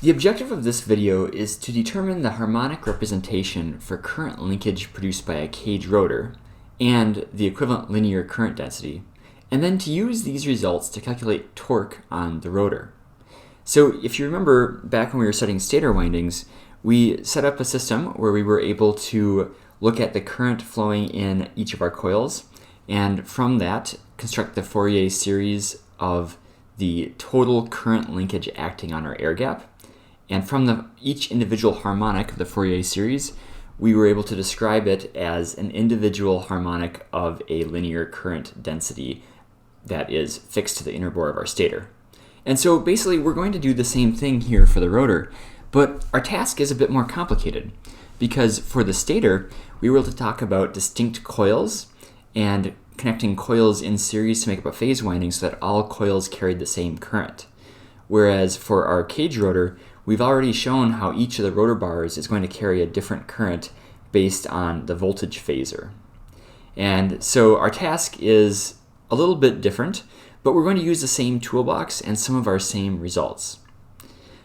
The objective of this video is to determine the harmonic representation for current linkage produced by a cage rotor and the equivalent linear current density, and then to use these results to calculate torque on the rotor. So if you remember back when we were studying stator windings, we set up a system where we were able to look at the current flowing in each of our coils, and from that construct the Fourier series of the total current linkage acting on our air gap. And from each individual harmonic of the Fourier series, we were able to describe it as an individual harmonic of a linear current density that is fixed to the inner bore of our stator. And so basically we're going to do the same thing here for the rotor, but our task is a bit more complicated because for the stator, we were able to talk about distinct coils and connecting coils in series to make up a phase winding so that all coils carried the same current. Whereas for our cage rotor, we've already shown how each of the rotor bars is going to carry a different current based on the voltage phasor. And so our task is a little bit different, but we're going to use the same toolbox and some of our same results.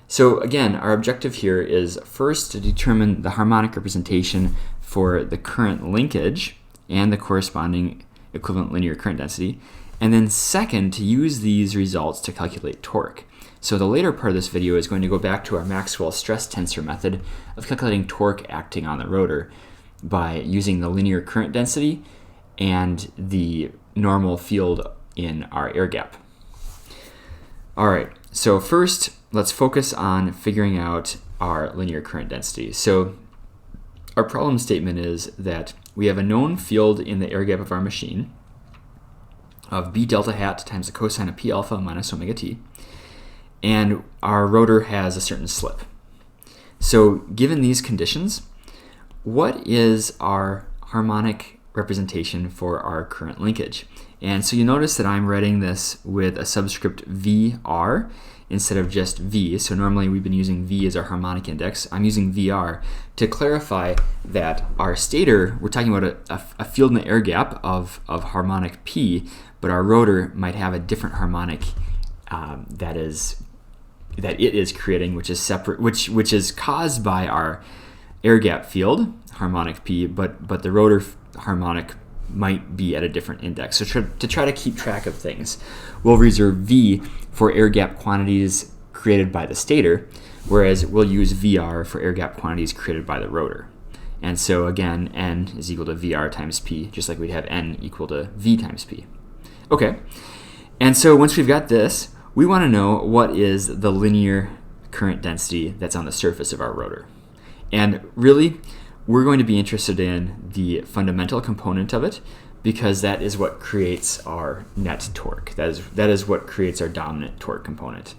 So again, our objective here is first to determine the harmonic representation for the current linkage and the corresponding equivalent linear current density, and then second, to use these results to calculate torque. So the later part of this video is going to go back to our Maxwell stress tensor method of calculating torque acting on the rotor by using the linear current density and the normal field in our air gap. All right, so first let's focus on figuring out our linear current density. So our problem statement is that we have a known field in the air gap of our machine of b delta hat times the cosine of p alpha minus omega t, and our rotor has a certain slip. So given these conditions, what is our harmonic representation for our current linkage? And so you notice that I'm writing this with a subscript VR instead of just V. So normally we've been using V as our harmonic index. I'm using VR to clarify that our stator, we're talking about a field in the air gap of harmonic P, but our rotor might have a different harmonic that it is creating, which is separate, which is caused by our air gap field, harmonic P, but the rotor harmonic might be at a different index. So to try to keep track of things, we'll reserve V for air gap quantities created by the stator, whereas we'll use VR for air gap quantities created by the rotor. And so again, N is equal to VR times P, just like we'd have N equal to V times P. Okay, and so once we've got this, we want to know what is the linear current density that's on the surface of our rotor. And really, we're going to be interested in the fundamental component of it because that is what creates our net torque. That is what creates our dominant torque component.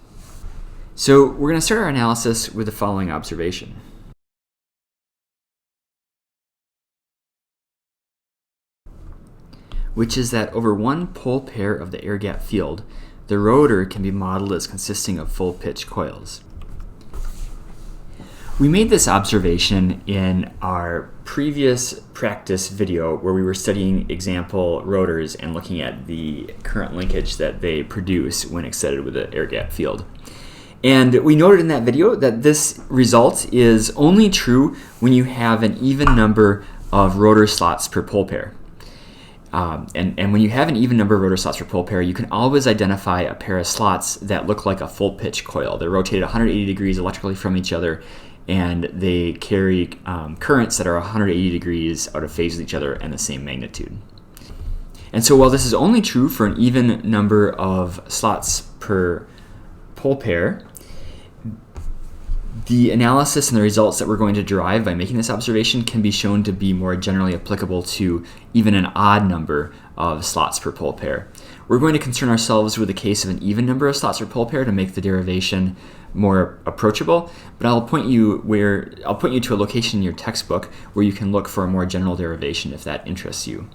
So we're going to start our analysis with the following observation. Which is that over one pole pair of the air gap field, the rotor can be modeled as consisting of full pitch coils. We made this observation in our previous practice video where we were studying example rotors and looking at the current linkage that they produce when excited with the air gap field. And we noted in that video that this result is only true when you have an even number of rotor slots per pole pair. And when you have an even number of rotor slots per pole pair, you can always identify a pair of slots that look like a full pitch coil. They're rotated 180 degrees electrically from each other, and they carry currents that are 180 degrees out of phase with each other and the same magnitude. And so while this is only true for an even number of slots per pole pair, the analysis and the results that we're going to derive by making this observation can be shown to be more generally applicable to even an odd number of slots per pole pair. We're going to concern ourselves with the case of an even number of slots per pole pair to make the derivation more approachable, but I'll point you to a location in your textbook where you can look for a more general derivation if that interests you.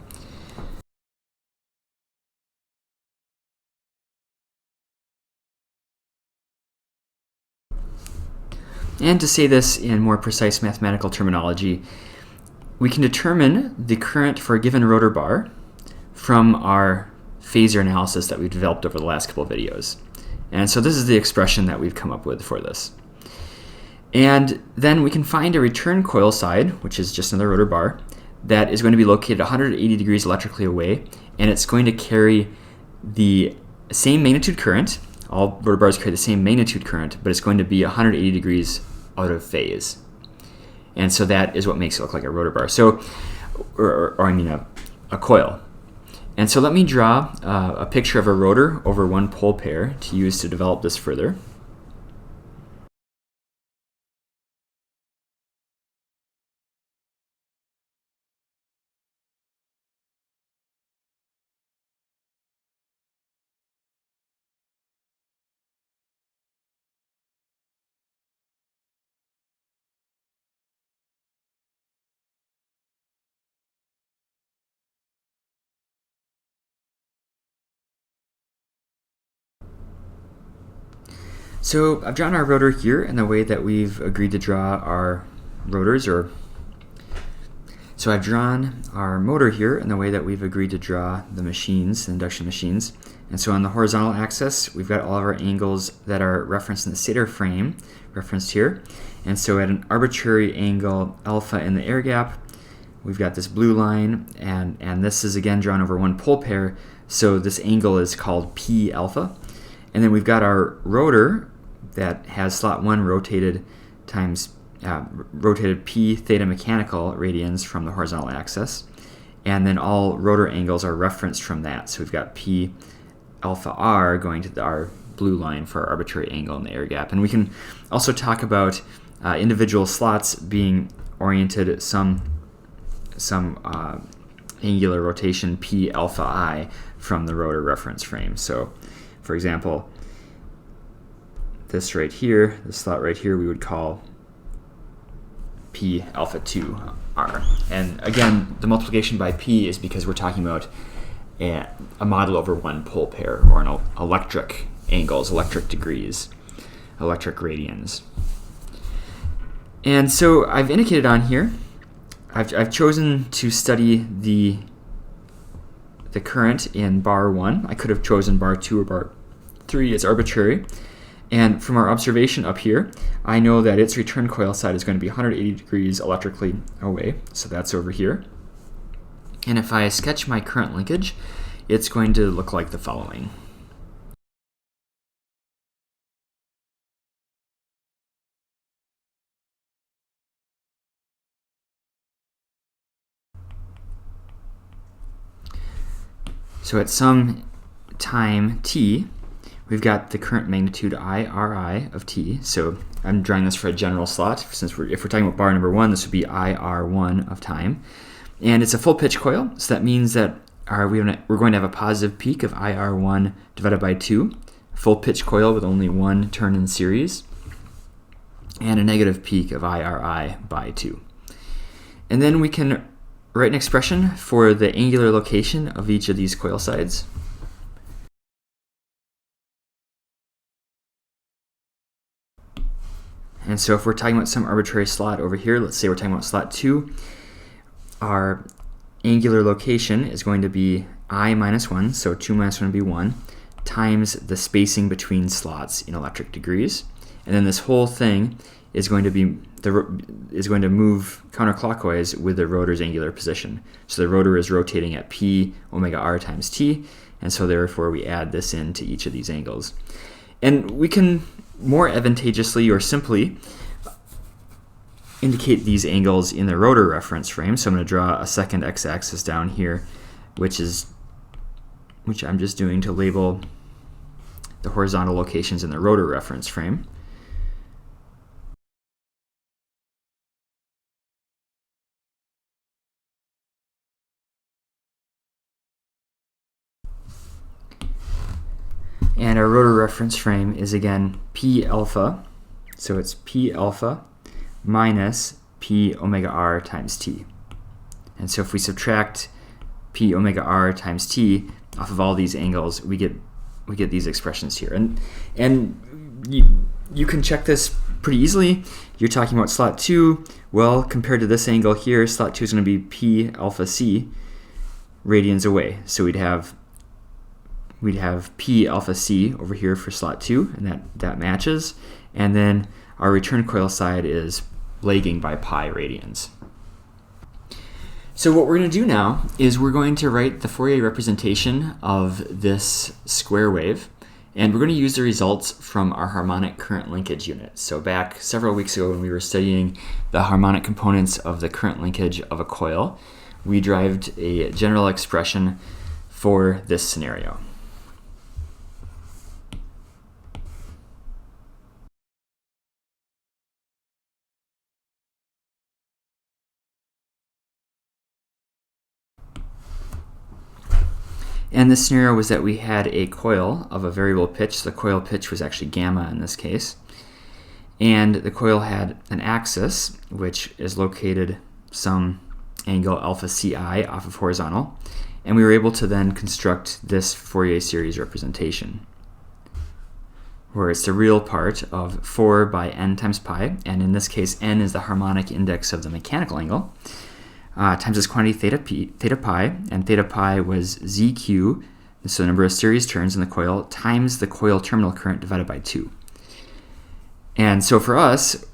And to say this in more precise mathematical terminology, we can determine the current for a given rotor bar from our phasor analysis that we've developed over the last couple of videos. And so this is the expression that we've come up with for this. And then we can find a return coil side, which is just another rotor bar, that is going to be located 180 degrees electrically away, and it's going to carry the same magnitude current. All rotor bars carry the same magnitude current, but it's going to be 180 degrees out of phase. And so that is what makes it look like a rotor bar. So, a coil. And so let me draw a picture of a rotor over one pole pair to use to develop this further. So I've drawn our rotor here in the way that we've agreed to draw our rotors, so I've drawn our motor here in the way that we've agreed to draw the machines, the induction machines. And so on the horizontal axis, we've got all of our angles that are referenced in the stator frame, referenced here. And so at an arbitrary angle alpha in the air gap, we've got this blue line, and this is again drawn over one pole pair, so this angle is called P alpha. And then we've got our rotor that has slot 1 rotated times rotated p theta mechanical radians from the horizontal axis, and then all rotor angles are referenced from that. So we've got p alpha r going to our blue line for our arbitrary angle in the air gap. And we can also talk about individual slots being oriented some angular rotation p alpha I from the rotor reference frame. So for example, this right here, this slot right here, we would call P alpha 2R. And again, the multiplication by P is because we're talking about a model over one pole pair, or an electric angles, electric degrees, electric radians. And so I've indicated on here, I've chosen to study the current in bar 1. I could have chosen bar 2 or bar 3 as arbitrary. And from our observation up here, I know that its return coil side is going to be 180 degrees electrically away, so that's over here. And if I sketch my current linkage, it's going to look like the following. So at some time t, we've got the current magnitude IRI of t. So I'm drawing this for a general slot. Since if we're talking about bar number 1, this would be IR1 of time. And it's a full pitch coil, so that means that we're going to have a positive peak of IR1 divided by 2, full pitch coil with only one turn in series, and a negative peak of IRI by 2. And then we can write an expression for the angular location of each of these coil sides. And so if we're talking about some arbitrary slot over here, let's say we're talking about slot 2, our angular location is going to be I minus 1, so 2 minus 1 would be 1, times the spacing between slots in electric degrees. And then this whole thing is going to move counterclockwise with the rotor's angular position. So the rotor is rotating at p omega r times t, and so therefore we add this into each of these angles. And we can more advantageously or simply indicate these angles in the rotor reference frame. So I'm going to draw a second x-axis down here, which I'm just doing to label the horizontal locations in the rotor reference frame. And our rotor reference frame is again P alpha, so it's P alpha minus P omega r times T. And so if we subtract P omega r times T off of all these angles, we get these expressions here. And you can check this pretty easily. You're talking about slot 2. Well, compared to this angle here, slot 2 is going to be P alpha c radians away. So we'd have P alpha c over here for slot 2, and that matches. And then our return coil side is lagging by pi radians. So what we're going to do now is we're going to write the Fourier representation of this square wave, and we're going to use the results from our harmonic current linkage unit. So back several weeks ago when we were studying the harmonic components of the current linkage of a coil, we derived a general expression for this scenario. And this scenario was that we had a coil of a variable pitch. The coil pitch was actually gamma in this case. And the coil had an axis, which is located some angle alpha ci off of horizontal. And we were able to then construct this Fourier series representation, where it's the real part of 4 by n times pi. And in this case, n is the harmonic index of the mechanical angle. Times this quantity theta pi, and theta pi was zq, so the number of series turns in the coil, times the coil terminal current divided by 2. And so for us,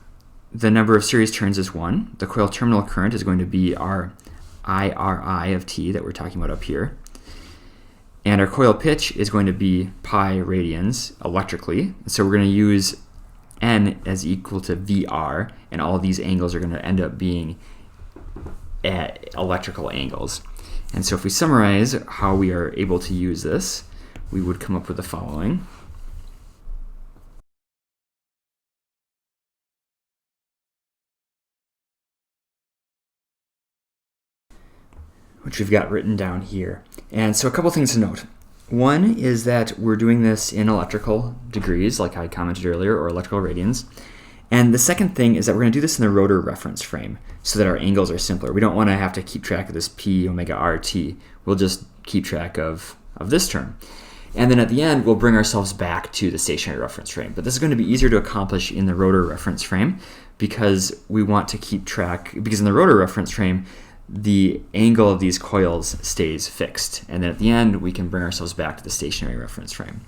the number of series turns is 1. The coil terminal current is going to be our IRI of t that we're talking about up here. And our coil pitch is going to be pi radians electrically. So we're going to use n as equal to VR, and all of these angles are going to end up being at electrical angles. And so if we summarize how we are able to use this, we would come up with the following. Which we've got written down here. And so a couple things to note. One is that we're doing this in electrical degrees, like I commented earlier, or electrical radians. And the second thing is that we're going to do this in the rotor reference frame so that our angles are simpler. We don't want to have to keep track of this p omega rt. We'll just keep track of this term. And then at the end, we'll bring ourselves back to the stationary reference frame. But this is going to be easier to accomplish in the rotor reference frame because we want to keep track, because in the rotor reference frame, the angle of these coils stays fixed. And then at the end, we can bring ourselves back to the stationary reference frame.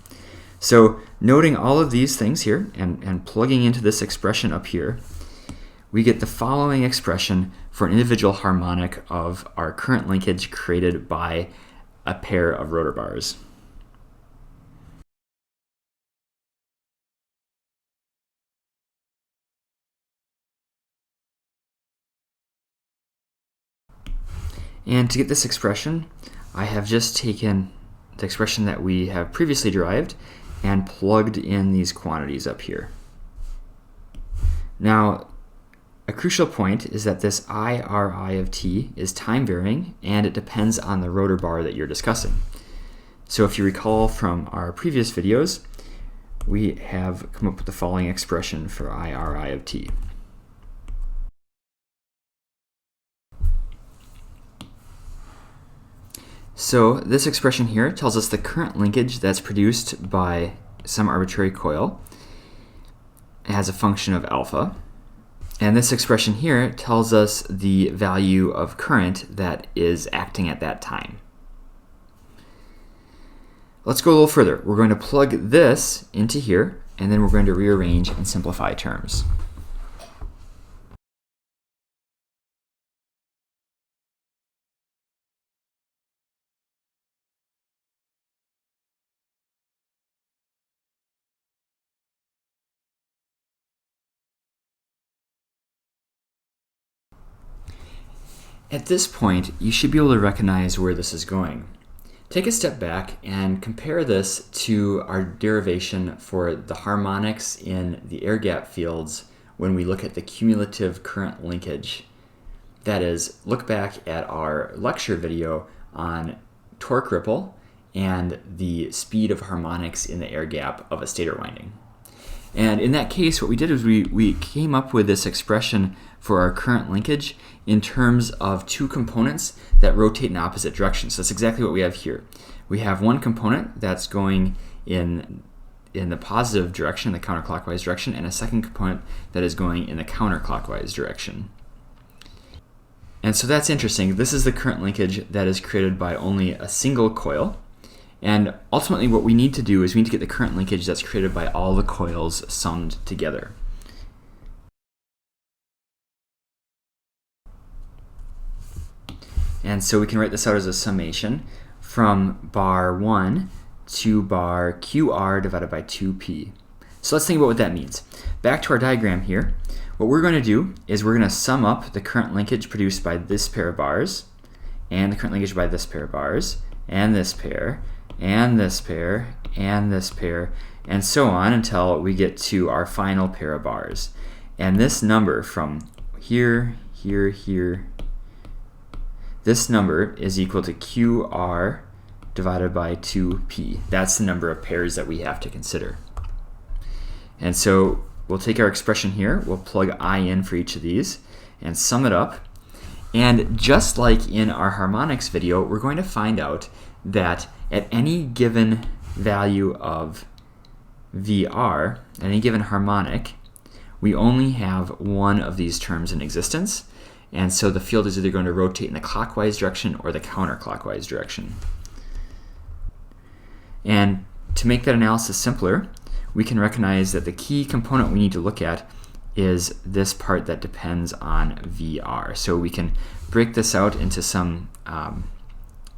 So noting all of these things here and plugging into this expression up here, we get the following expression for an individual harmonic of our current linkage created by a pair of rotor bars. And to get this expression, I have just taken the expression that we have previously derived and plugged in these quantities up here. Now, a crucial point is that this IRI of t is time varying and it depends on the rotor bar that you're discussing. So if you recall from our previous videos, we have come up with the following expression for IRI of t. So this expression here tells us the current linkage that's produced by some arbitrary coil. It has a function of alpha. And this expression here tells us the value of current that is acting at that time. Let's go a little further. We're going to plug this into here, and then we're going to rearrange and simplify terms. At this point, you should be able to recognize where this is going. Take a step back and compare this to our derivation for the harmonics in the air gap fields when we look at the cumulative current linkage. That is, look back at our lecture video on torque ripple and the speed of harmonics in the air gap of a stator winding. And in that case, what we did is we came up with this expression for our current linkage in terms of two components that rotate in opposite directions. So that's exactly what we have here. We have one component that's going in the positive direction, the counterclockwise direction, and a second component that is going in the counterclockwise direction. And so that's interesting. This is the current linkage that is created by only a single coil. And ultimately what we need to do is we need to get the current linkage that's created by all the coils summed together. And so we can write this out as a summation from bar 1 to bar QR divided by 2P. So let's think about what that means. Back to our diagram here. What we're going to do is we're going to sum up the current linkage produced by this pair of bars, and the current linkage by this pair of bars, and this pair, and this pair, and this pair, and so on until we get to our final pair of bars. And this number from here, here, here, this number is equal to QR divided by 2P. That's the number of pairs that we have to consider. And so we'll take our expression here, we'll plug I in for each of these and sum it up. And just like in our harmonics video, we're going to find out that at any given value of VR, at any given harmonic, we only have one of these terms in existence. And so the field is either going to rotate in the clockwise direction or the counterclockwise direction. And to make that analysis simpler, we can recognize that the key component we need to look at is this part that depends on VR. So we can break this out into some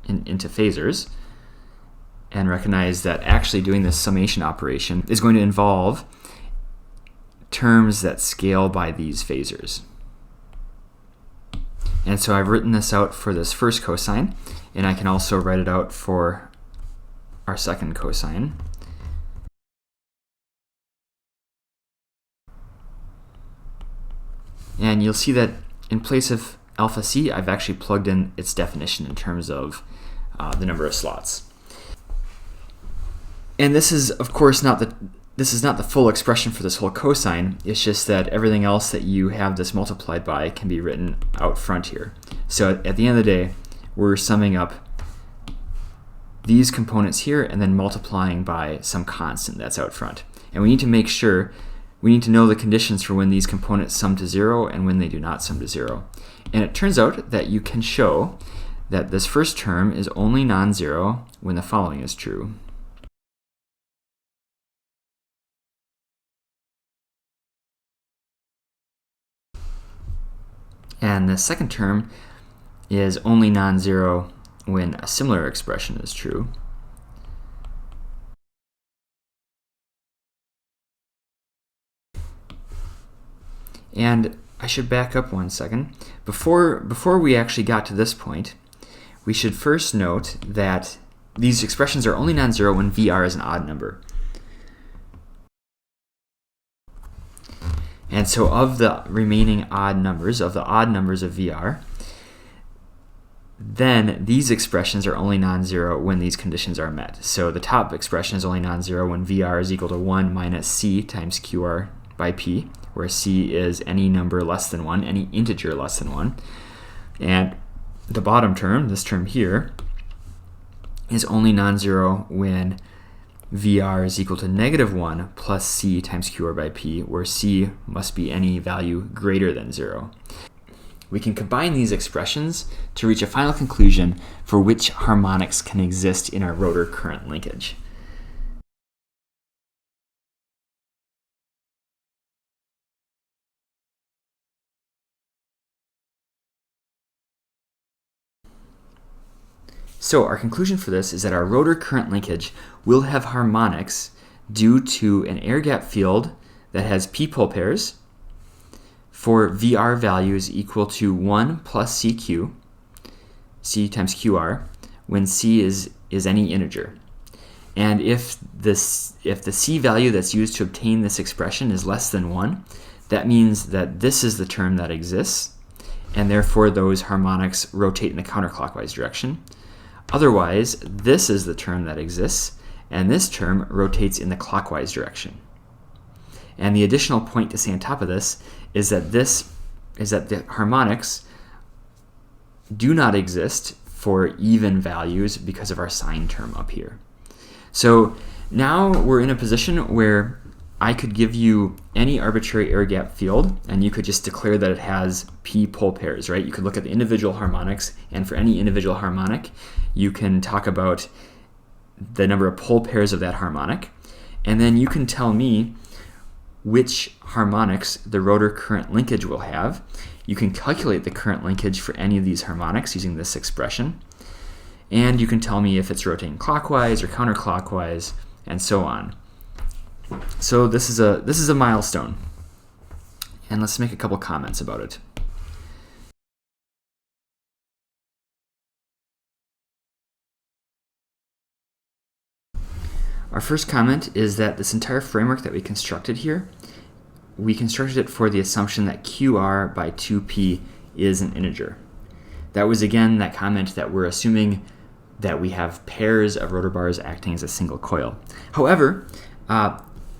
into phasors and recognize that actually doing this summation operation is going to involve terms that scale by these phasors. And so I've written this out for this first cosine, and I can also write it out for our second cosine. And you'll see that in place of alpha c, I've actually plugged in its definition in terms of the number of slots. And this is, of course, not the full expression for this whole cosine. It's just that everything else that you have this multiplied by can be written out front here. So at the end of the day, we're summing up these components here and then multiplying by some constant that's out front. And we need to make sure, we need to know the conditions for when these components sum to 0 and when they do not sum to 0. And it turns out that you can show that this first term is only non-zero when the following is true. And the second term is only non-zero when a similar expression is true. And I should back up 1 second. Before we actually got to this point, we should first note that these expressions are only non-zero when VR is an odd number. And so of the remaining odd numbers, of VR, then these expressions are only non-zero when these conditions are met. So the top expression is only non-zero when VR is equal to 1 minus c times QR by p, where c is any number less than 1, any integer less than 1. And the bottom term, this term here, is only non-zero when VR is equal to negative 1 plus c times QR by p, where c must be any value greater than 0. We can combine these expressions to reach a final conclusion for which harmonics can exist in our rotor current linkage. So our conclusion for this is that our rotor current linkage will have harmonics due to an air gap field that has p-pole pairs for VR values equal to 1 plus CQ, C times QR, when C is any integer. And if the C value that's used to obtain this expression is less than 1, that means that this is the term that exists, and therefore those harmonics rotate in the counterclockwise direction. Otherwise, this is the term that exists, and this term rotates in the clockwise direction. And the additional point to say on top of this is that the harmonics do not exist for even values because of our sine term up here. So now we're in a position where I could give you any arbitrary air gap field, and you could just declare that it has p pole pairs, right? You could look at the individual harmonics, and for any individual harmonic, you can talk about the number of pole pairs of that harmonic, and then you can tell me which harmonics the rotor current linkage will have. You can calculate the current linkage for any of these harmonics using this expression. And you can tell me if it's rotating clockwise or counterclockwise, and so on. So this is a milestone. And let's make a couple comments about it. Our first comment is that this entire framework that we constructed here, we constructed it for the assumption that QR by 2P is an integer. That was, again, that comment that we're assuming that we have pairs of rotor bars acting as a single coil. However,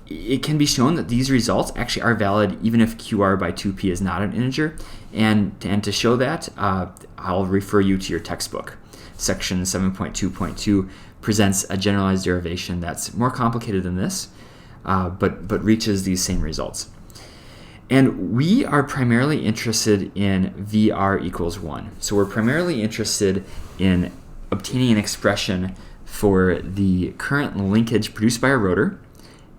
it can be shown that these results actually are valid even if QR by 2P is not an integer. And to show that, I'll refer you to your textbook. Section 7.2.2 presents a generalized derivation that's more complicated than this, but reaches these same results. And we are primarily interested in VR equals 1. So we're primarily interested in obtaining an expression for the current linkage produced by a rotor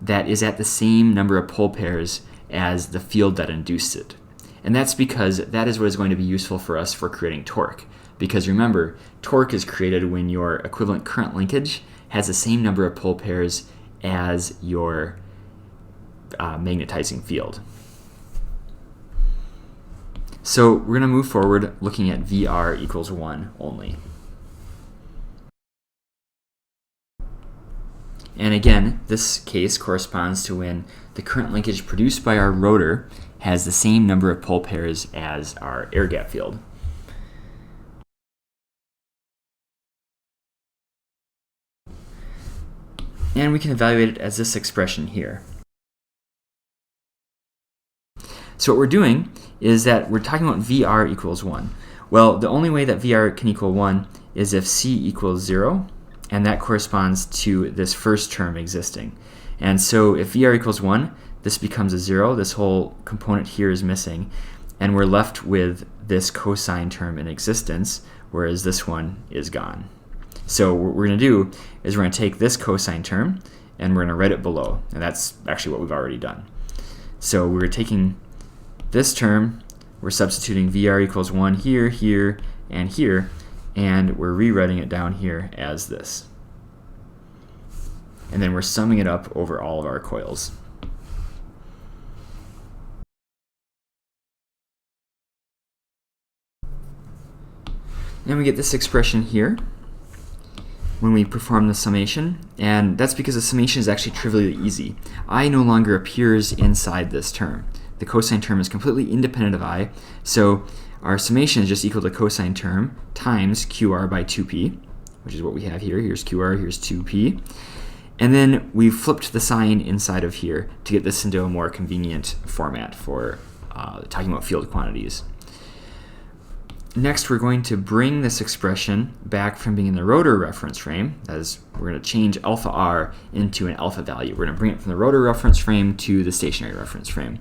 that is at the same number of pole pairs as the field that induced it. And that's because that is what is going to be useful for us for creating torque. Because remember, torque is created when your equivalent current linkage has the same number of pole pairs as your magnetizing field. So we're going to move forward looking at VR equals 1 only. And again, this case corresponds to when the current linkage produced by our rotor has the same number of pole pairs as our air gap field. And we can evaluate it as this expression here. So what we're doing is that we're talking about VR equals 1. Well, the only way that VR can equal 1 is if C equals 0, and that corresponds to this first term existing. And so if VR equals 1, this becomes a 0. This whole component here is missing, and we're left with this cosine term in existence, whereas this one is gone. So what we're going to do is we're going to take this cosine term, and we're going to write it below. And that's actually what we've already done. So we're taking this term, we're substituting VR equals 1 here, here, and here, and we're rewriting it down here as this. And then we're summing it up over all of our coils. Then we get this expression here when we perform the summation, and that's because the summation is actually trivially easy. I no longer appears inside this term. The cosine term is completely independent of I, so our summation is just equal to cosine term times QR by 2P, which is what we have here. Here's QR, here's 2P. And then we've flipped the sign inside of here to get this into a more convenient format for talking about field quantities. Next, we're going to bring this expression back from being in the rotor reference frame, as we're going to change alpha r into an alpha value. We're going to bring it from the rotor reference frame to the stationary reference frame.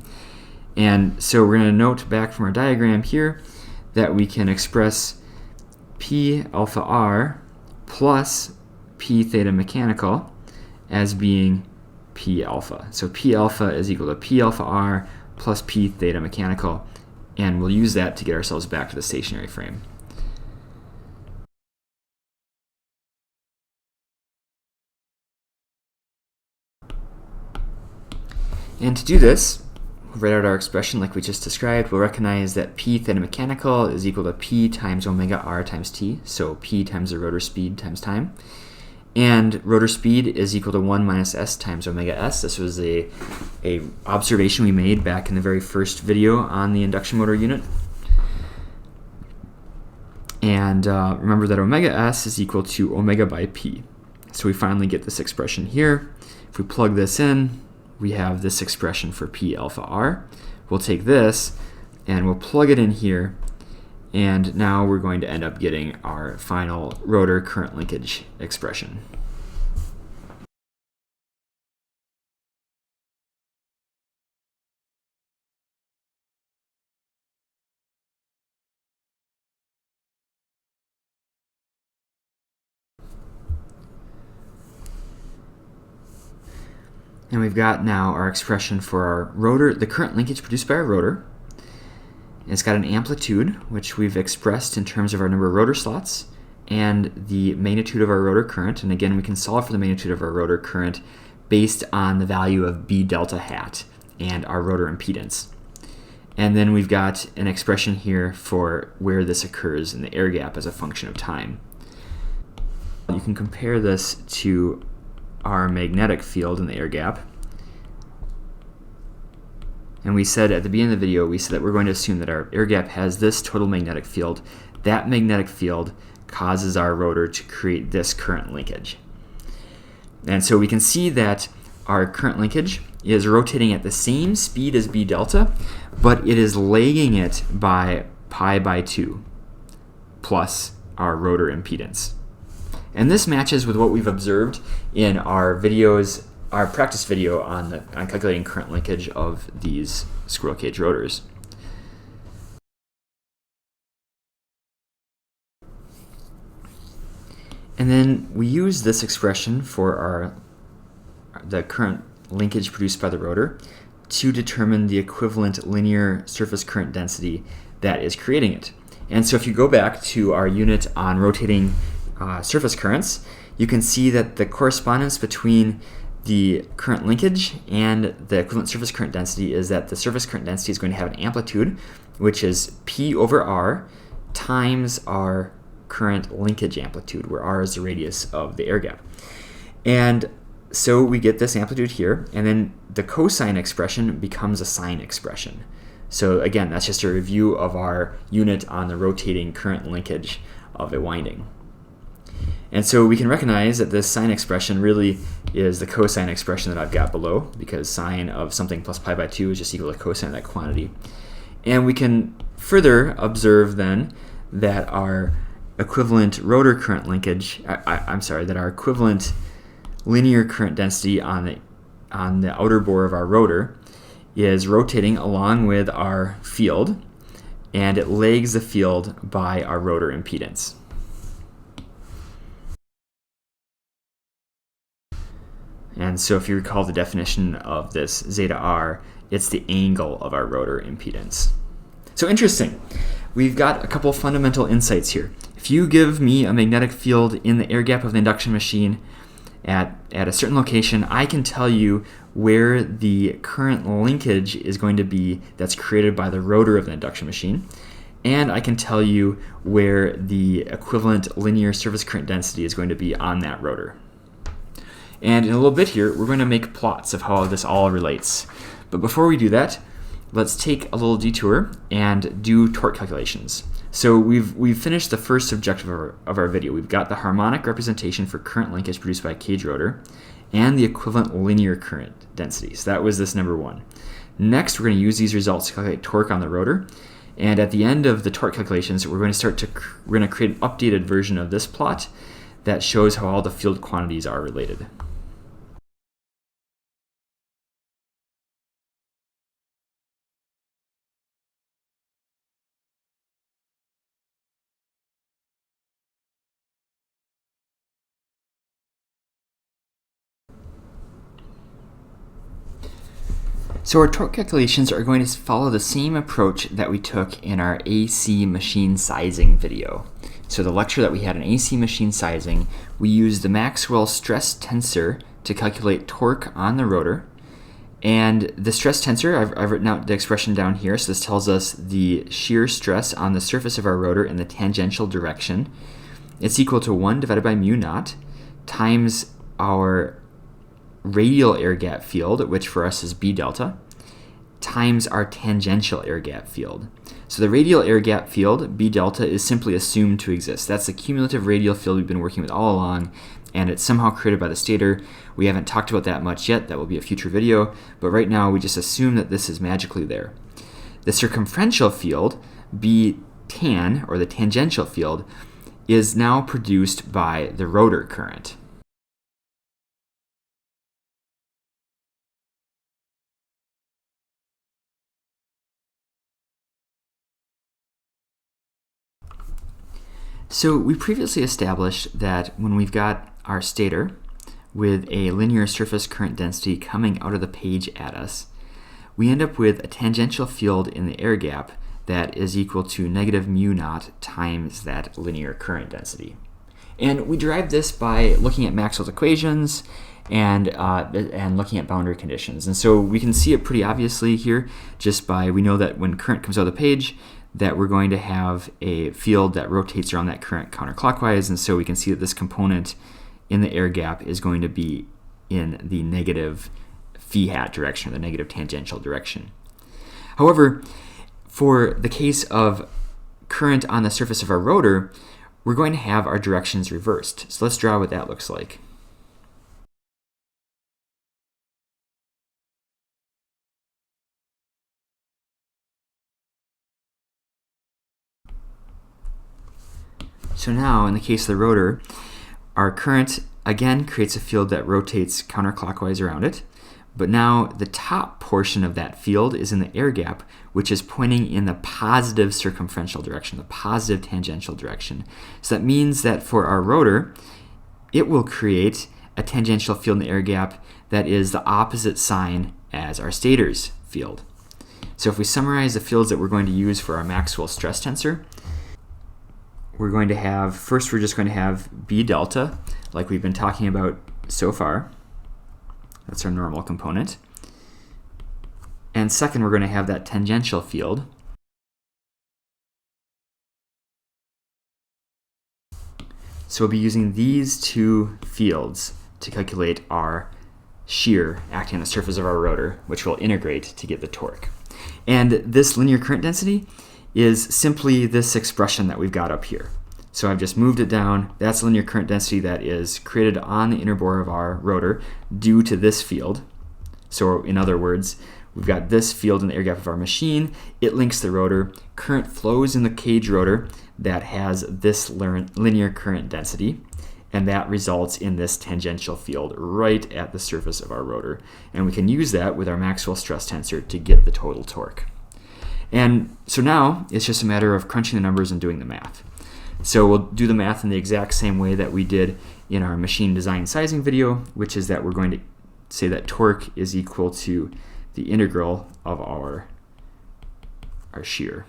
And so we're going to note back from our diagram here that we can express P alpha r plus P theta mechanical as being P alpha. So P alpha is equal to P alpha r plus P theta mechanical, and we'll use that to get ourselves back to the stationary frame. And to do this, we'll write out our expression like we just described. We'll recognize that P theta mechanical is equal to P times omega r times t, so P times the rotor speed times time. And rotor speed is equal to 1 minus s times omega s. This was a observation we made back in the very first video on the induction motor unit. And remember that omega s is equal to omega by p. So we finally get this expression here. If we plug this in, we have this expression for P alpha r. We'll take this and we'll plug it in here, and now we're going to end up getting our final rotor current linkage expression. And we've got now our expression for our rotor, the current linkage produced by our rotor. It's got an amplitude, which we've expressed in terms of our number of rotor slots, and the magnitude of our rotor current. And again, we can solve for the magnitude of our rotor current based on the value of B delta hat and our rotor impedance. And then we've got an expression here for where this occurs in the air gap as a function of time. You can compare this to our magnetic field in the air gap. And we said at the beginning of the video, we said that we're going to assume that our air gap has this total magnetic field. That magnetic field causes our rotor to create this current linkage. And so we can see that our current linkage is rotating at the same speed as B delta, but it is lagging it by pi by 2 plus our rotor impedance. And this matches with what we've observed in our videos, our practice video on calculating current linkage of these squirrel cage rotors. And then we use this expression for the current linkage produced by the rotor to determine the equivalent linear surface current density that is creating it. And so if you go back to our unit on rotating surface currents, you can see that the correspondence between the current linkage and the equivalent surface current density is that the surface current density is going to have an amplitude, which is P over R times our current linkage amplitude, where R is the radius of the air gap. And so we get this amplitude here, and then the cosine expression becomes a sine expression. So again, that's just a review of our unit on the rotating current linkage of a winding. And so we can recognize that this sine expression really is the cosine expression that I've got below, because sine of something plus pi by 2 is just equal to cosine of that quantity. And we can further observe then that our equivalent rotor current linkage, that our equivalent linear current density on the outer bore of our rotor is rotating along with our field, and it lags the field by our rotor impedance. And so if you recall the definition of this zeta r, it's the angle of our rotor impedance. So interesting. We've got a couple fundamental insights here. If you give me a magnetic field in the air gap of the induction machine at a certain location, I can tell you where the current linkage is going to be that's created by the rotor of the induction machine. And I can tell you where the equivalent linear surface current density is going to be on that rotor. And in a little bit here, we're going to make plots of how this all relates. But before we do that, let's take a little detour and do torque calculations. So we've finished the first objective of our video. We've got the harmonic representation for current linkage produced by a cage rotor and the equivalent linear current density. So that was this number 1. Next, we're going to use these results to calculate torque on the rotor. And at the end of the torque calculations, we're going to create an updated version of this plot that shows how all the field quantities are related. So our torque calculations are going to follow the same approach that we took in our AC machine sizing video. So the lecture that we had in AC machine sizing, we used the Maxwell stress tensor to calculate torque on the rotor. And the stress tensor, I've written out the expression down here, so this tells us the shear stress on the surface of our rotor in the tangential direction. It's equal to 1 divided by mu naught times our radial air gap field, which for us is B delta, times our tangential air gap field. So the radial air gap field, B delta, is simply assumed to exist. That's the cumulative radial field we've been working with all along, and it's somehow created by the stator. We haven't talked about that much yet. That will be a future video, but right now we just assume that this is magically there. The circumferential field, B tan, or the tangential field, is now produced by the rotor current. So we previously established that when we've got our stator, with a linear surface current density coming out of the page at us, we end up with a tangential field in the air gap that is equal to negative mu naught times that linear current density. And we derive this by looking at Maxwell's equations and looking at boundary conditions. And so we can see it pretty obviously here just by, we know that when current comes out of the page, that we're going to have a field that rotates around that current counterclockwise. And so we can see that this component in the air gap is going to be in the negative phi hat direction, or the negative tangential direction. However, for the case of current on the surface of our rotor, we're going to have our directions reversed. So let's draw what that looks like. So now, in the case of the rotor, our current again creates a field that rotates counterclockwise around it, but now the top portion of that field is in the air gap, which is pointing in the positive circumferential direction, the positive tangential direction. So that means that for our rotor, it will create a tangential field in the air gap that is the opposite sign as our stator's field. So if we summarize the fields that we're going to use for our Maxwell stress tensor, we're going to have, first we're just going to have B delta, like we've been talking about so far. That's our normal component. And second, we're going to have that tangential field. So we'll be using these two fields to calculate our shear acting on the surface of our rotor, which we'll integrate to get the torque. And this linear current density is simply this expression that we've got up here. So I've just moved it down. That's linear current density that is created on the inner bore of our rotor due to this field. So in other words, we've got this field in the air gap of our machine. It links the rotor. Current flows in the cage rotor that has this linear current density, and that results in this tangential field right at the surface of our rotor. And we can use that with our Maxwell stress tensor to get the total torque. And so now it's just a matter of crunching the numbers and doing the math. So we'll do the math in the exact same way that we did in our machine design sizing video, which is that we're going to say that torque is equal to the integral of our shear.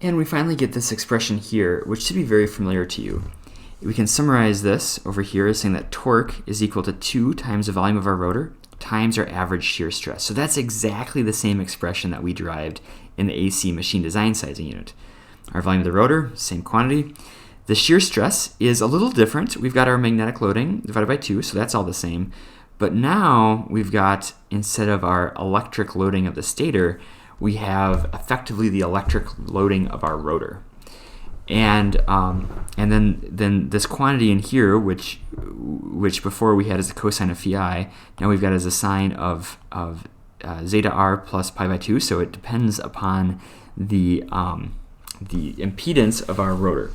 And we finally get this expression here, which should be very familiar to you. We can summarize this over here as saying that torque is equal to 2 times the volume of our rotor times our average shear stress. So that's exactly the same expression that we derived in the AC machine design sizing unit. Our volume of the rotor, same quantity. The shear stress is a little different. We've got our magnetic loading divided by 2, so that's all the same. But now we've got, instead of our electric loading of the stator, we have effectively the electric loading of our rotor. And then this quantity in here, which before we had as a cosine of phi, now we've got as a sine of zeta r plus pi by 2. So it depends upon the impedance of our rotor.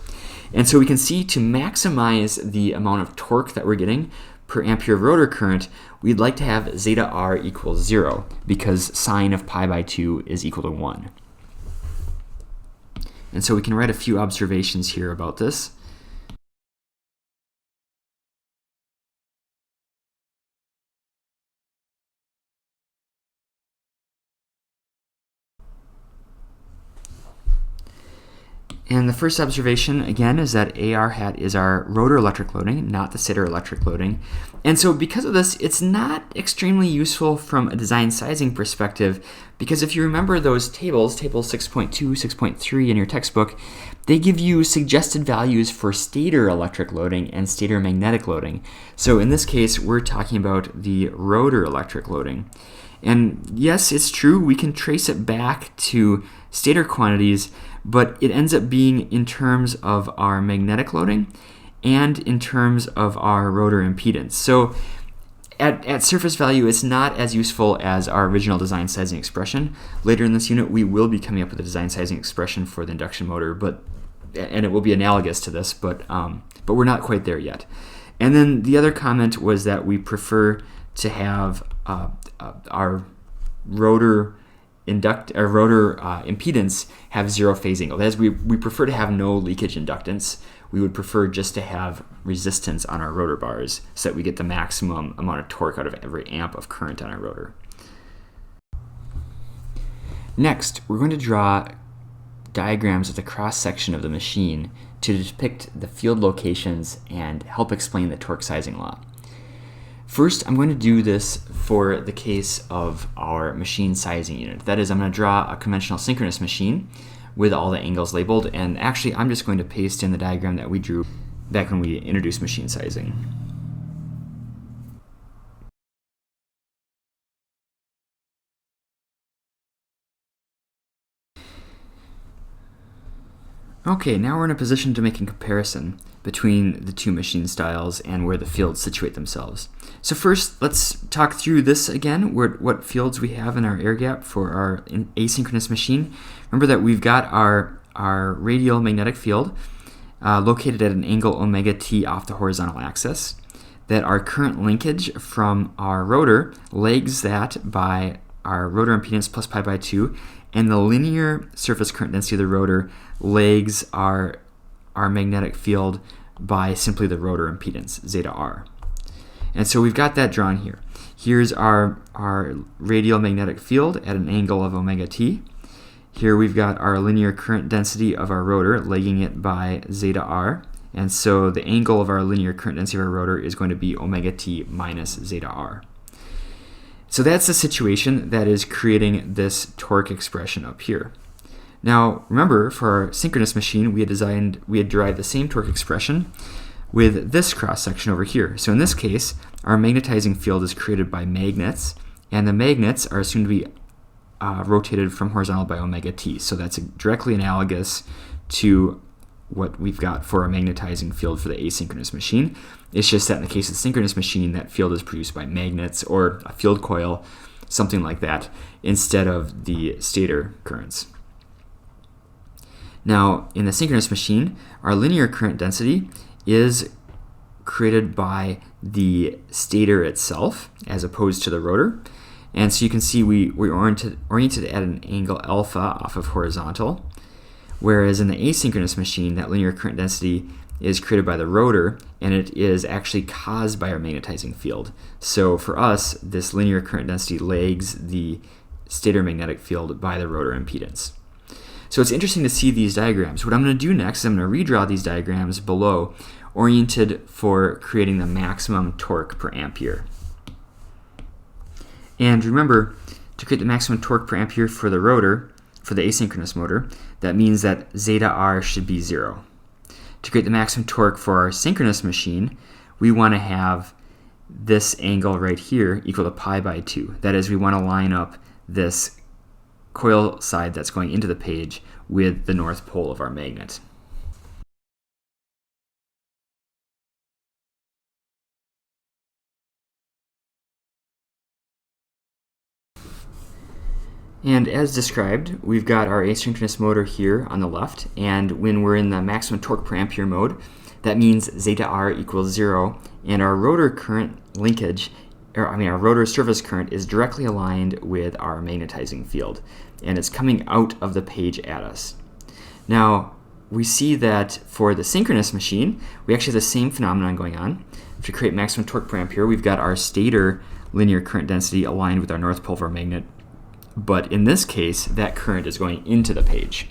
And so we can see, to maximize the amount of torque that we're getting per ampere of rotor current, we'd like to have zeta r equals 0, because sine of pi by 2 is equal to 1. And so we can write a few observations here about this. And the first observation, again, is that AR hat is our rotor electric loading, not the stator electric loading. And so because of this, it's not extremely useful from a design sizing perspective, because if you remember those tables, table 6.2, 6.3 in your textbook, they give you suggested values for stator electric loading and stator magnetic loading. So in this case, we're talking about the rotor electric loading. And yes, it's true, we can trace it back to stator quantities, but it ends up being in terms of our magnetic loading and in terms of our rotor impedance. So at surface value, it's not as useful as our original design sizing expression. Later in this unit, we will be coming up with a design sizing expression for the induction motor, but and it will be analogous to this, but we're not quite there yet. And then the other comment was that we prefer to have our rotor impedance have zero phase angle. That is, we prefer to have no leakage inductance. We would prefer just to have resistance on our rotor bars so that we get the maximum amount of torque out of every amp of current on our rotor. Next, we're going to draw diagrams of the cross-section of the machine to depict the field locations and help explain the torque sizing law. First, I'm going to do this for the case of our machine sizing unit. That is, I'm going to draw a conventional synchronous machine with all the angles labeled, and actually I'm just going to paste in the diagram that we drew back when we introduced machine sizing. Okay, now we're in a position to make a comparison between the two machine styles and where the fields situate themselves. So first, let's talk through this again, what fields we have in our air gap for our asynchronous machine. Remember that we've got our radial magnetic field located at an angle omega t off the horizontal axis, that our current linkage from our rotor lags that by our rotor impedance plus pi by 2, and the linear surface current density of the rotor lags our magnetic field by simply the rotor impedance, zeta r. And so we've got that drawn here. Here's our radial magnetic field at an angle of omega t. Here we've got our linear current density of our rotor, lagging it by zeta r. And so the angle of our linear current density of our rotor is going to be omega t minus zeta r. So that's the situation that is creating this torque expression up here. Now, remember, for our synchronous machine, we had derived the same torque expression with this cross-section over here. So in this case, our magnetizing field is created by magnets, and the magnets are assumed to be rotated from horizontal by omega t. So that's directly analogous to what we've got for a magnetizing field for the asynchronous machine. It's just that in the case of the synchronous machine, that field is produced by magnets or a field coil, something like that, instead of the stator currents. Now, in the synchronous machine, our linear current density is created by the stator itself as opposed to the rotor. And so you can see we're oriented at an angle alpha off of horizontal, whereas in the asynchronous machine, that linear current density is created by the rotor, and it is actually caused by our magnetizing field. So for us, this linear current density lags the stator magnetic field by the rotor impedance. So it's interesting to see these diagrams. What I'm going to do next is I'm going to redraw these diagrams below, oriented for creating the maximum torque per ampere. And remember, to create the maximum torque per ampere for the rotor, for the asynchronous motor, that means that zeta r should be 0. To create the maximum torque for our synchronous machine, we want to have this angle right here equal to pi by 2. That is, we want to line up this coil side that's going into the page with the north pole of our magnet. And as described, we've got our asynchronous motor here on the left, and when we're in the maximum torque per ampere mode, that means zeta r equals 0, and our rotor current linkage, our rotor surface current is directly aligned with our magnetizing field, and it's coming out of the page at us. Now, we see that for the synchronous machine, we actually have the same phenomenon going on. To create maximum torque per ampere, we've got our stator linear current density aligned with our north pole of our magnet, but in this case, that current is going into the page.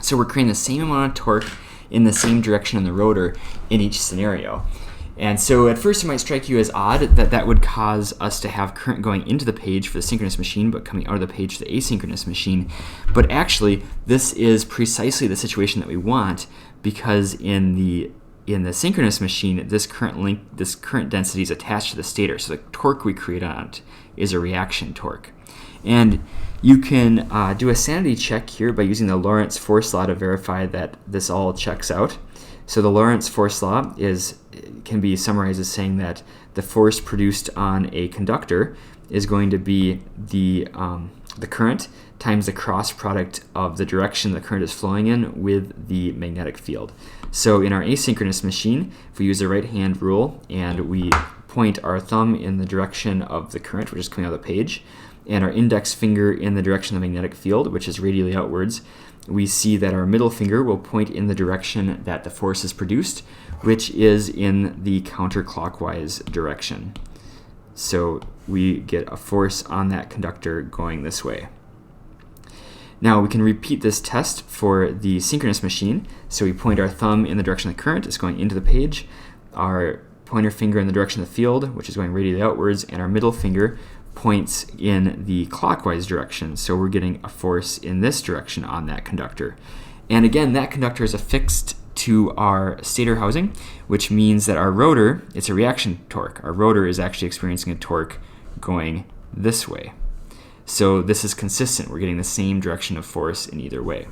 So we're creating the same amount of torque in the same direction in the rotor in each scenario. And so at first it might strike you as odd that that would cause us to have current going into the page for the synchronous machine but coming out of the page for the asynchronous machine. But actually, this is precisely the situation that we want, because in the synchronous machine, this current density is attached to the stator. So the torque we create on it is a reaction torque. And you can do a sanity check here by using the Lorentz force law to verify that this all checks out. So the Lorentz force law can be summarized as saying that the force produced on a conductor is going to be the current times the cross product of the direction the current is flowing in with the magnetic field. So in our asynchronous machine, if we use the right hand rule and we point our thumb in the direction of the current, which is coming out of the page, and our index finger in the direction of the magnetic field, which is radially outwards, we see that our middle finger will point in the direction that the force is produced, which is in the counterclockwise direction. So we get a force on that conductor going this way. Now we can repeat this test for the synchronous machine. So we point our thumb in the direction the current is going into the page, our pointer finger in the direction of the field, which is going radially outwards, and our middle finger points in the clockwise direction. So we're getting a force in this direction on that conductor. And again, that conductor is affixed to our stator housing, which means that our rotor, it's a reaction torque. Our rotor is actually experiencing a torque going this way. So this is consistent. We're getting the same direction of force in either way.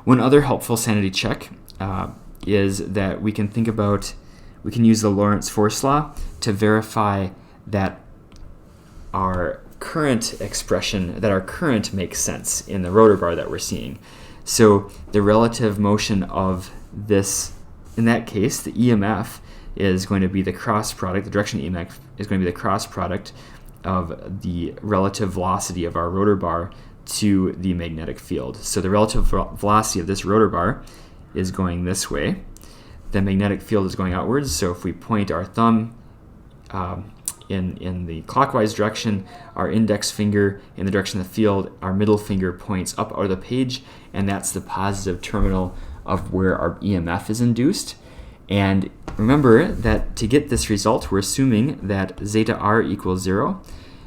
One other helpful sanity check is that we can use the Lorentz force law to verify that our current expression, that our current makes sense in the rotor bar that we're seeing. So the relative motion of this, in that case, the EMF is going to be the cross product, the direction EMF is going to be the cross product of the relative velocity of our rotor bar to the magnetic field. So the relative velocity of this rotor bar is going this way. The magnetic field is going outwards, so if we point our thumb in the clockwise direction, our index finger in the direction of the field, our middle finger points up out of the page, and that's the positive terminal of where our EMF is induced. And remember that to get this result, we're assuming that zeta r equals 0.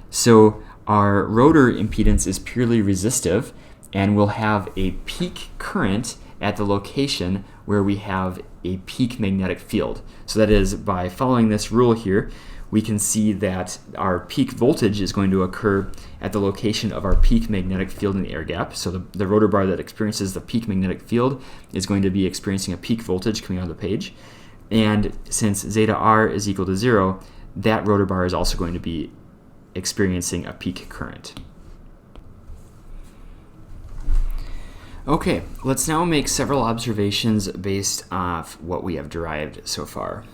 So our rotor impedance is purely resistive, and we'll have a peak current at the location where we have a peak magnetic field. So that is, by following this rule here, we can see that our peak voltage is going to occur at the location of our peak magnetic field in the air gap. So the rotor bar that experiences the peak magnetic field is going to be experiencing a peak voltage coming out of the page. And since zeta r is equal to 0, that rotor bar is also going to be experiencing a peak current. Okay, let's now make several observations based off what we have derived so far.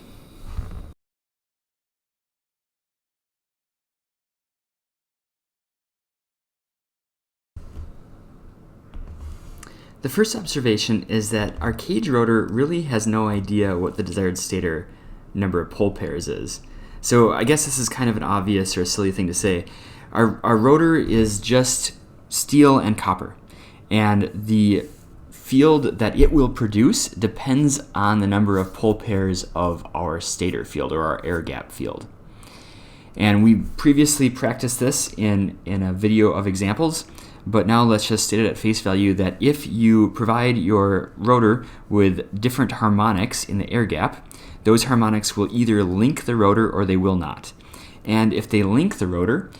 The first observation is that our cage rotor really has no idea what the desired stator number of pole pairs is. So I guess this is kind of an obvious or a silly thing to say. Our rotor is just steel and copper, and the field that it will produce depends on the number of pole pairs of our stator field or our air gap field. And we previously practiced this in a video of examples, but now let's just state it at face value that if you provide your rotor with different harmonics in the air gap, those harmonics will either link the rotor or they will not. And if they link the rotor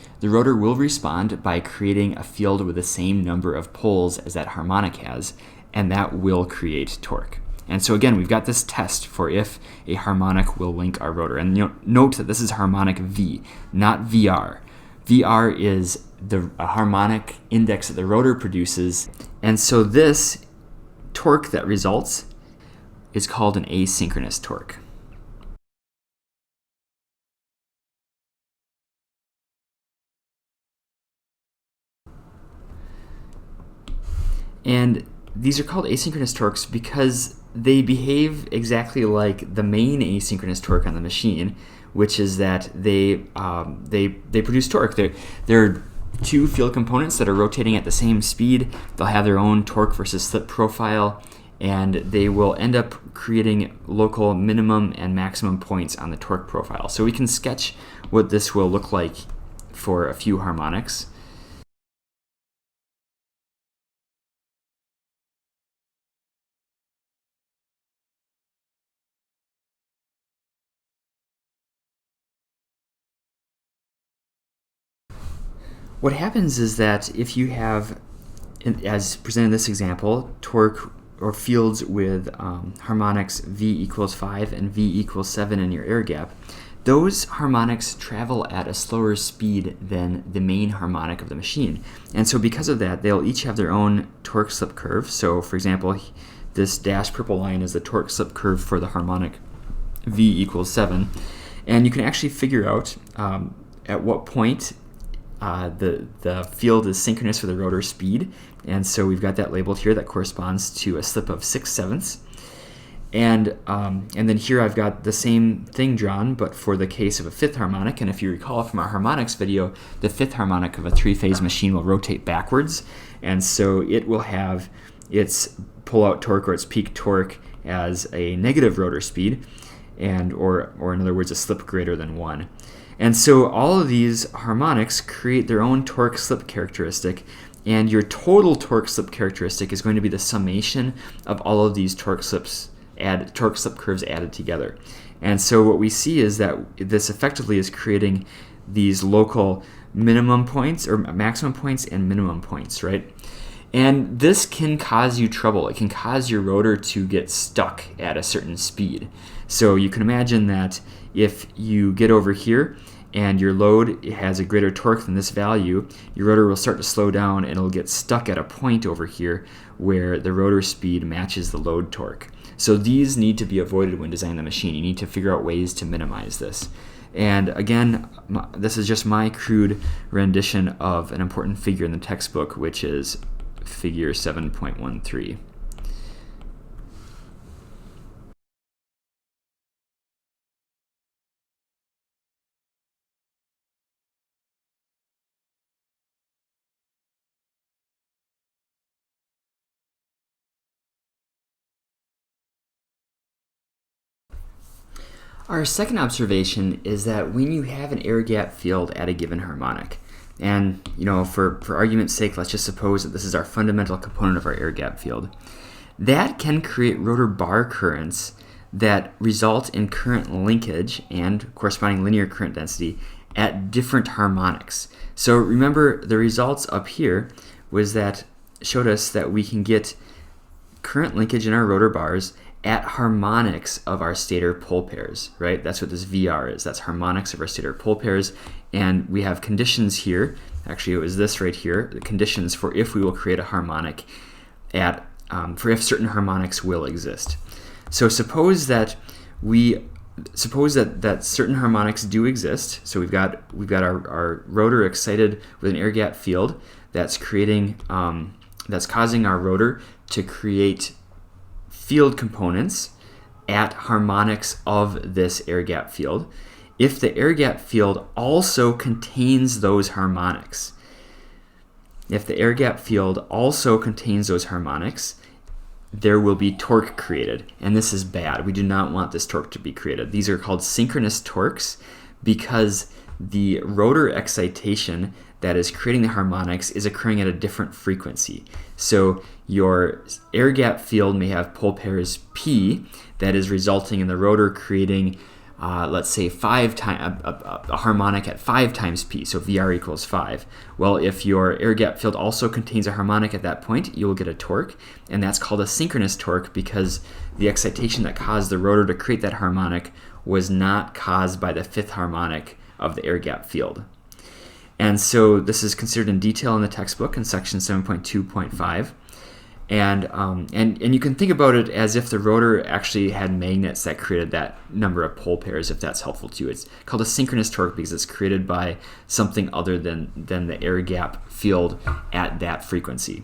will respond by creating a field with the same number of poles as that harmonic has, and that will create torque. And so again, we've got this test for if a harmonic will link our rotor. And note that this is harmonic V, not VR. VR is the harmonic index that the rotor produces. And so this torque that results is called an asynchronous torque. And these are called asynchronous torques because they behave exactly like the main asynchronous torque on the machine, which is that they produce torque. There are two field components that are rotating at the same speed. They'll have their own torque versus slip profile, and they will end up creating local minimum and maximum points on the torque profile. So we can sketch what this will look like for a few harmonics. What happens is that if you have, as presented in this example, torque or fields with harmonics V equals 5 and V equals 7 in your air gap, those harmonics travel at a slower speed than the main harmonic of the machine. And so because of that, they'll each have their own torque slip curve. So for example, this dashed purple line is the torque slip curve for the harmonic V equals 7. And you can actually figure out at what point the field is synchronous with the rotor speed. And so we've got that labeled here. That corresponds to a slip of 6/7. And then here I've got the same thing drawn, but for the case of a fifth harmonic. And if you recall from our harmonics video, the fifth harmonic of a three-phase machine will rotate backwards. And so it will have its pull-out torque or its peak torque as a negative rotor speed, or in other words, a slip greater than 1. And so all of these harmonics create their own torque slip characteristic, and your total torque slip characteristic is going to be the summation of all of these torque slip curves added together. And so what we see is that this effectively is creating these local minimum points or maximum points and minimum points, right? And this can cause you trouble. It can cause your rotor to get stuck at a certain speed. So you can imagine that if you get over here and your load has a greater torque than this value, your rotor will start to slow down and it'll get stuck at a point over here where the rotor speed matches the load torque. So these need to be avoided when designing the machine. You need to figure out ways to minimize this. And again, this is just my crude rendition of an important figure in the textbook, which is figure 7.13. Our second observation is that when you have an air gap field at a given harmonic, and for argument's sake, let's just suppose that this is our fundamental component of our air gap field, that can create rotor bar currents that result in current linkage and corresponding linear current density at different harmonics. So remember, the results up here showed us that we can get current linkage in our rotor bars at harmonics of our stator pole pairs, right? That's what this VR is. That's harmonics of our stator pole pairs. And we have conditions here. Actually, it was this right here, the conditions for if we will create a harmonic for if certain harmonics will exist. So suppose that certain harmonics do exist. So we've got our rotor excited with an air gap field that's creating that's causing our rotor to create field components at harmonics of this air gap field. If the air gap field also contains those harmonics, there will be torque created, and this is bad. We do not want this torque to be created. These are called synchronous torques because the rotor excitation that is creating the harmonics is occurring at a different frequency. So your air gap field may have pole pairs P that is resulting in the rotor creating, let's say, a harmonic at 5 times P, so VR equals 5. Well, if your air gap field also contains a harmonic at that point, you will get a torque, and that's called a synchronous torque because the excitation that caused the rotor to create that harmonic was not caused by the fifth harmonic of the air gap field. And so this is considered in detail in the textbook in section 7.2.5. And you can think about it as if the rotor actually had magnets that created that number of pole pairs, if that's helpful to you. It's called a synchronous torque because it's created by something other than the air gap field at that frequency.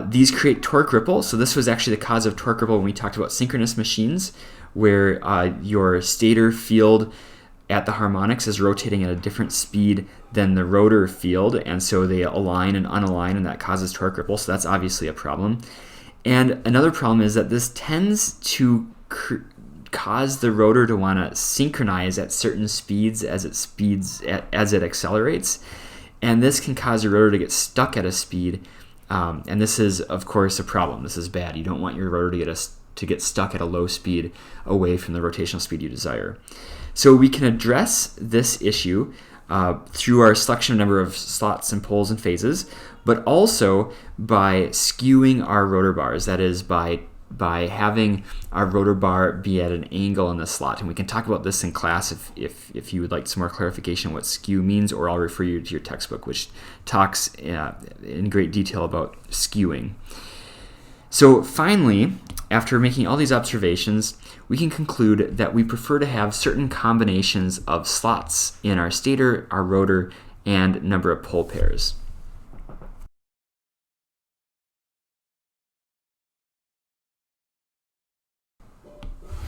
These create torque ripple. So this was actually the cause of torque ripple when we talked about synchronous machines, where your stator field at the harmonics is rotating at a different speed than the rotor field, and so they align and unalign, and that causes torque ripple. So that's obviously a problem. And another problem is that this tends to cause the rotor to want to synchronize at certain speeds as it accelerates, and this can cause your rotor to get stuck at a speed. And this is, of course, a problem. This is bad. You don't want your rotor to get stuck at a low speed away from the rotational speed you desire. So we can address this issue through our selection of number of slots and poles and phases, but also by skewing our rotor bars. That is, by by having our rotor bar be at an angle in the slot. And we can talk about this in class if you would like some more clarification on what skew means, or I'll refer you to your textbook, which talks in great detail about skewing. So finally, after making all these observations, we can conclude that we prefer to have certain combinations of slots in our stator, our rotor, and number of pole pairs.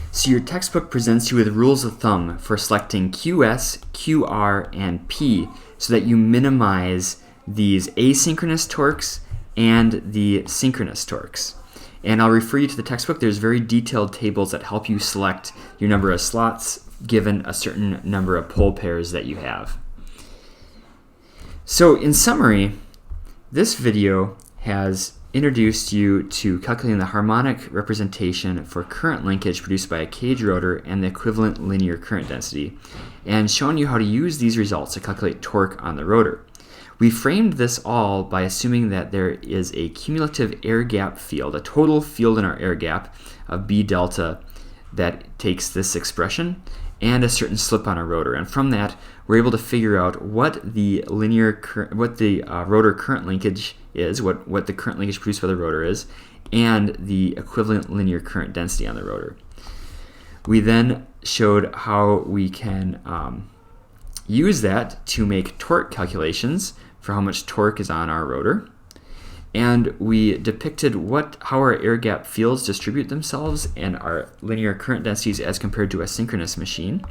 So your textbook presents you with rules of thumb for selecting QS, QR, and P so that you minimize these asynchronous torques and the synchronous torques. And I'll refer you to the textbook. There's very detailed tables that help you select your number of slots given a certain number of pole pairs that you have. So in summary, this video has introduced you to calculating the harmonic representation for current linkage produced by a cage rotor and the equivalent linear current density, and shown you how to use these results to calculate torque on the rotor. We framed this all by assuming that there is a cumulative air gap field, a total field in our air gap of B delta that takes this expression, and a certain slip on our rotor. And from that, we're able to figure out what the rotor current linkage is, what the current linkage produced by the rotor is, and the equivalent linear current density on the rotor. We then showed how we can use that to make torque calculations for how much torque is on our rotor. And we depicted how our air gap fields distribute themselves and our linear current densities as compared to a synchronous machine.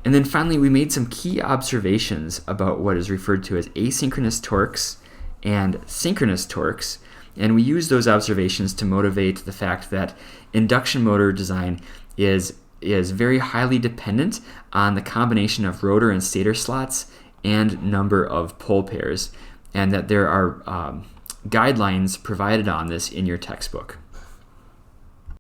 And then finally, we made some key observations about what is referred to as asynchronous torques and synchronous torques. And we used those observations to motivate the fact that induction motor design is very highly dependent on the combination of rotor and stator slots and number of pole pairs, and that there are guidelines provided on this in your textbook.